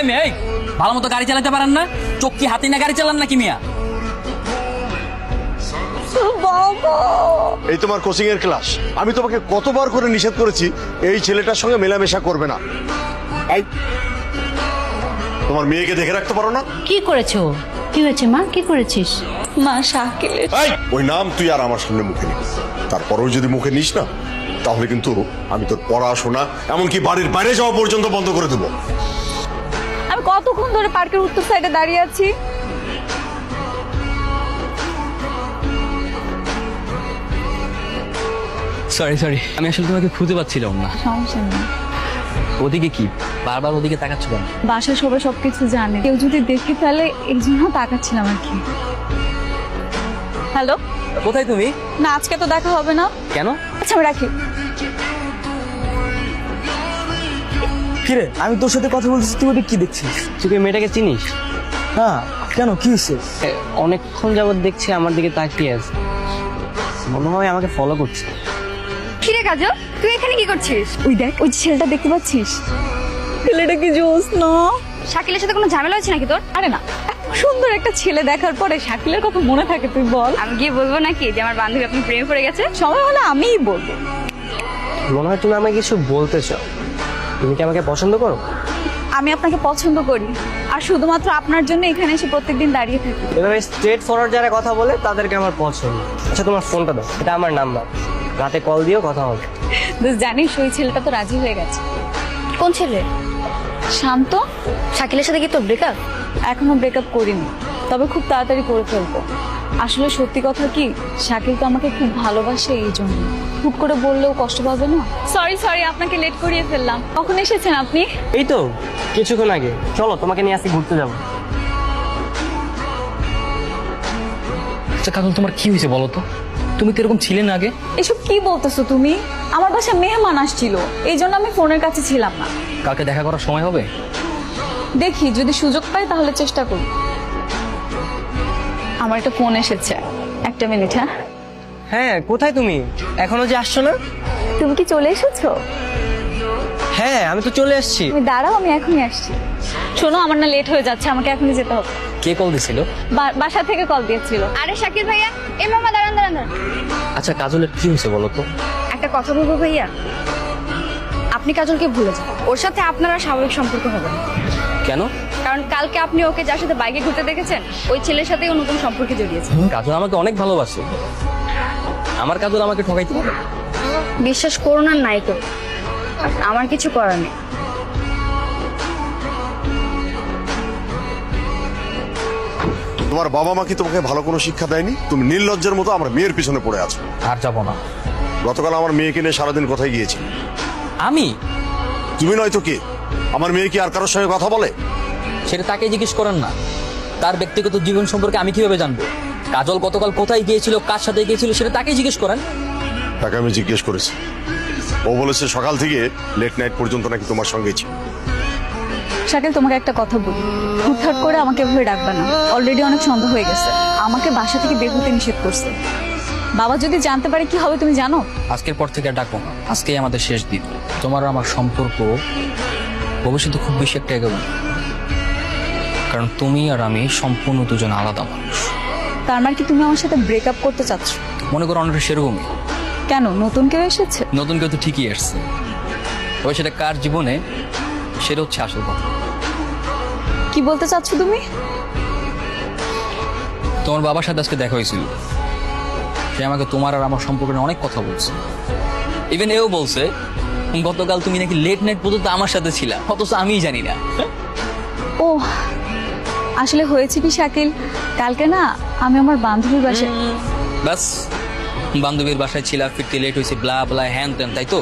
এই মেয়ে, ভালো মতো গাড়ি চালাতে পারেন না? চোখ কি হাতে না গাড়ি চালান নাকি মিয়া? এই তোমার কোচিং এর ক্লাস। আমি তোমাকে কতবার করে নিষেধ করেছি এই ছেলেটার সঙ্গে মেলামেশা করবে না। এই তোমার মেয়েকে দেখে রাখতে পারো না? কি করেছো? কি হয়েছে মা? কি করেছিস? মা শাকিলের এই ওই নাম তুই আর আমার সামনে মুখে নিস। তারপরেও যদি মুখে নিস না, তাহলে কিন্তু আমি তোর পড়াশোনা এমনকি বাড়ির বাইরে যাওয়া পর্যন্ত বন্ধ করে দেবো। আমি কতক্ষণ ধরে পার্কের উত্তর সাইডে দাঁড়িয়ে আছি। সরি, আমি আসলে তোমাকে খুঁজে পাচ্ছিলাম না। সমস্যা নেই। ওদিকে কি বারবার ওদিকে তাকাচ্ছ কেন? বাসায় সবাই সবকিছু জানে, কেউ যদি দেখে ফেলে এই জন্য তাকাচ্ছিলাম আর কি। হ্যালো, কোথায় তুমি? না আজকে তো দেখা হবে না। কেন? আচ্ছা আমি রাখি। কিরে, আমি তোর সাথে কথা বলতেছি, তুই ওদিকে কি দেখছিস? তুই কি মেয়েটাকে চিনিস? না, কেন, কি হয়েছে? অনেকক্ষণ যাবত দেখছি আমার দিকে তাকিয়ে আছে, মনে হয় আমাকে ফলো করছে। কিরে কাজল, তুই এখানে কি করছিস? ওই দেখ, ওই ছেলেটা দেখতে পাচ্ছিস? ছেলেটা কি জোস না? শাকিলের সাথে কোনো ঝামেলা হচ্ছে নাকি তোর? আরে না, এত সুন্দর একটা ছেলে দেখার পরে শাকিলের কথা মনে থাকে তুই বল? আমি গিয়ে বলবো নাকি যে আমার বান্ধবী আপনি প্রেমে পড়ে গেছে? সময় হলে আমিই বলবো। মনে হয় তুমি আমাকে কিছু বলতে চাও। তুমি কি আমাকে পছন্দ করো? আমি আপনাকে পছন্দ করি, আর শুধুমাত্র আপনার জন্য এখানে এসে প্রত্যেকদিন দাঁড়িয়ে থাকি। এভাবে স্ট্রেট ফরওয়ার্ড যারা কথা বলে তাদেরকে আমার পছন্দ। আচ্ছা তোমার ফোনটা দাও, এটা আমার নাম্বার, রাতে কল দিও, কথা হবে। জানিস ওই ছেলেটা তো রাজি হয়ে গেছে। কোন ছেলে? শান্ত। শাকিলের সাথে কি তোর ব্রেকআপ? এখনো ব্রেকআপ করিনি, তবে খুব তাড়াতাড়ি করে ফেলবো। আসলে সত্যি কথা কি, শাকিল তো আমাকে খুব ভালোবাসে, এই জন্য খুব করে বললেও কষ্ট পাবে না। সরি, আপনাকে লেট করিয়ে ফেললাম। কখন এসেছেন আপনি? এই তো কিছুক্ষণ আগে। চলো তোমাকে নিয়ে আসি, ঘুরতে যাবো। আচ্ছা কাজল, তোমার কি হয়েছে বলো তো? তুমি তো এরকম ছিলে না আগে। এসব কি বলতেছো তুমি? আমার বাসায় মেহমান আসছিল, এই জন্য আমি ফোনের কাছে ছিলাম না। কালকে দেখা করার সময় হবে? দেখি যদি সুযোগ পাই তাহলে চেষ্টা করি। আমার একটা ফোন এসেছে, একটা মিনিট। হ্যাঁ হ্যাঁ, কোথায় তুমি? এখনো যে আসছো না? তুমি কি চলে এসেছো? হ্যাঁ, আমি তো চলে এসেছি। তুমি দাঁড়াও, আমি এখনই আসছি। শোনো, আমার না লেট হয়ে যাচ্ছে, আমাকে এখনই যেতে হবে। কে কল দিছিল? বাসা থেকে কল দিয়েছিল। আরে শাকিল ভাইয়া, এই মামা দাঁড়ান। আচ্ছা কাজলের কি হয়েছে বলো তো? একটা কথা বলবো ভাইয়া, আপনি কাজলকে ভুলে যান। ওর সাথে আপনারা স্বাভাবিক সম্পর্ক হবে না। কেন? কারণ কালকে আপনি ওকে যার সাথে বাইকে ঘুরতে দেখেছেন, ওই ছেলের সাথে ও নতুন সম্পর্কে জড়িয়েছে। কাজল আমাকে অনেক ভালোবাসে, আমার কাজল আমাকে ঠকাইতে পারে? বিশ্বাস করুন আর নাই করুন, আমার কিছু করার নেই। তোমার বাবা মা কি তোমাকে ভালো কোনো শিক্ষা দেয়নি? তুমি নির্লজ্জের মতো আমার মেয়ের পিছনে পড়ে আছো। আর যাবো না। গতকাল আমার মেয়েকে নিয়ে সারাদিন কোথায় গিয়েছি? আমি? তুমি নয়তো কে? আমার মেয়ে কি আর কারোর সঙ্গে কথা বলে? সেটা তাকে জিজ্ঞেস করেন না। তার ব্যক্তিগত জীবন সম্পর্কে আমি কিভাবে জানবো? কাজল গতকাল কোথায় গিয়েছিল, কার সাথে গিয়েছিল, সেটা তাকেই জিজ্ঞেস করেন। তাকে আমি জিজ্ঞেস করেছি, ও বলেছে সকাল থেকে লেট নাইট পর্যন্ত নাকি তোমার সঙ্গেই ছিল। শাকিল, তোমাকে একটা কথা বলি, হুটহাট করে আমাকে এভাবে ডাকবে না। অলরেডি অনেক সন্দেহ হয়ে গেছে, আমাকে বাসা থেকে বের হতে নিষেধ করছে। বাবা যদি জানতে পারে কি হবে তুমি জানো? আজকের পর থেকে আর ডাকবো না, আজকেই আমাদের শেষ দিন। তোমার আর আমার সম্পর্ক ভবিষ্যতে খুব বেশি একটা এগোবে না, কারণ তুমি আর আমি সম্পূর্ণ দুজন আলাদা মানুষ। তার মানে কি তুমি আমার সাথে ব্রেকআপ করতে চাচ্ছ? মনে করো অনেকটা সেরকমই। কেন, নতুন কেউ এসেছে? নতুন কেউ তো ঠিকই আসছে, তবে সেটা কার জীবনে সেটা হচ্ছে আসল কথা। কি বলতে চাচ্ছ তুমি? তোমার বাবার সাথে আজকে দেখা হয়েছিল, সে আমাকে তোমার আর আমার সম্পর্কে অনেক কথা বলছে। ইভেন এও বলছে গতকাল তুমি নাকি লেট নাইট পর্যন্ত আমার সাথে ছিলা, অথচ আমিই জানি না। ও আসলে হয়েছে কি শাকিল, কালকে না আমি আমার বান্ধবীর বাসায়। ব্যাস, বান্ধবীর বাসায় ছিলা, ফিরতে লেট হয়েছে, ব্লা ব্লা হ্যান ত্যান, তাই তো?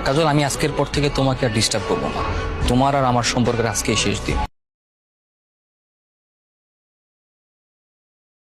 কাজল, আমি আজকের পর থেকে তোমাকে আর ডিস্টার্ব করবো না। তোমার আর আমার সম্পর্কের আজকেই শেষ দিন।